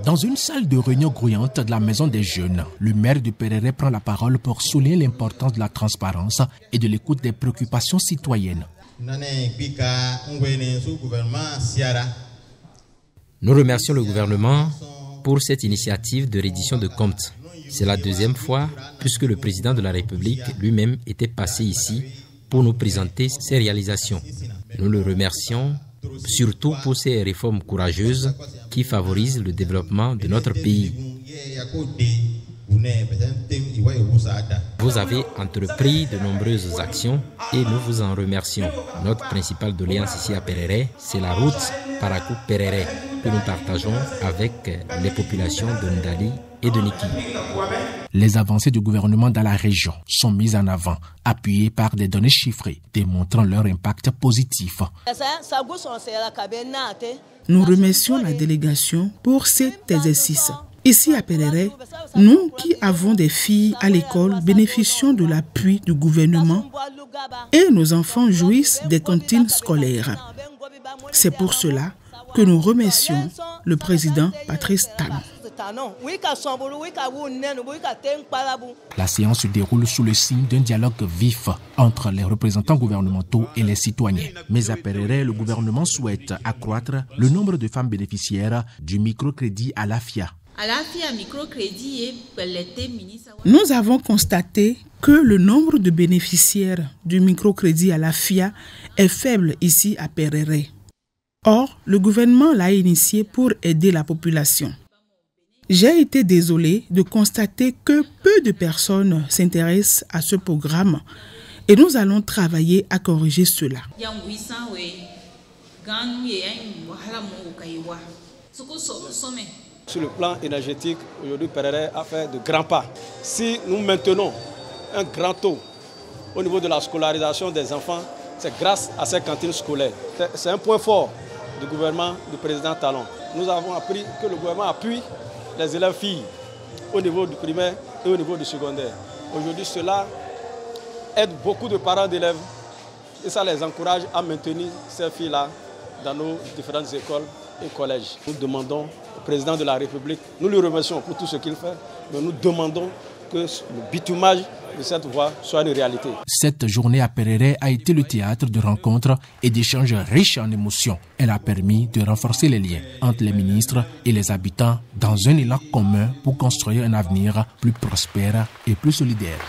Dans une salle de réunion grouillante de la Maison des Jeunes, le maire de Perere prend la parole pour souligner l'importance de la transparence et de l'écoute des préoccupations citoyennes. Nous remercions le gouvernement pour cette initiative de reddition de comptes. C'est la deuxième fois puisque le président de la République lui-même était passé ici pour nous présenter ses réalisations. Nous le remercions surtout pour ces réformes courageuses qui favorisent le développement de notre pays. Vous avez entrepris de nombreuses actions et nous vous en remercions. Notre principale doléance ici à Perere, c'est la route Parakou-Perere que nous partageons avec les populations de Ndali et de Niki. Les avancées du gouvernement dans la région sont mises en avant, appuyées par des données chiffrées, démontrant leur impact positif. Nous remercions la délégation pour cet exercice. Ici à Perere, nous qui avons des filles à l'école bénéficions de l'appui du gouvernement et nos enfants jouissent des cantines scolaires. C'est pour cela que nous remercions le président Patrice Talon. La séance se déroule sous le signe d'un dialogue vif entre les représentants gouvernementaux et les citoyens. Mais à Perere, le gouvernement souhaite accroître le nombre de femmes bénéficiaires du microcrédit à l'AFIA. Nous avons constaté que le nombre de bénéficiaires du microcrédit à l'AFIA est faible ici à Perere. Or, le gouvernement l'a initié pour aider la population. J'ai été désolé de constater que peu de personnes s'intéressent à ce programme et nous allons travailler à corriger cela. Sur le plan énergétique, aujourd'hui, Perere a fait de grands pas. Si nous maintenons un grand taux au niveau de la scolarisation des enfants, c'est grâce à ces cantines scolaires. C'est un point fort du gouvernement du président Talon. Nous avons appris que le gouvernement appuie les élèves filles au niveau du primaire et au niveau du secondaire. Aujourd'hui, cela aide beaucoup de parents d'élèves et ça les encourage à maintenir ces filles-là dans nos différentes écoles et collèges. Nous demandons au président de la République, nous lui remercions pour tout ce qu'il fait, mais nous demandons que le bitumage de cette voie soit une réalité. Cette journée à Perere a été le théâtre de rencontres et d'échanges riches en émotions. Elle a permis de renforcer les liens entre les ministres et les habitants dans un élan commun pour construire un avenir plus prospère et plus solidaire.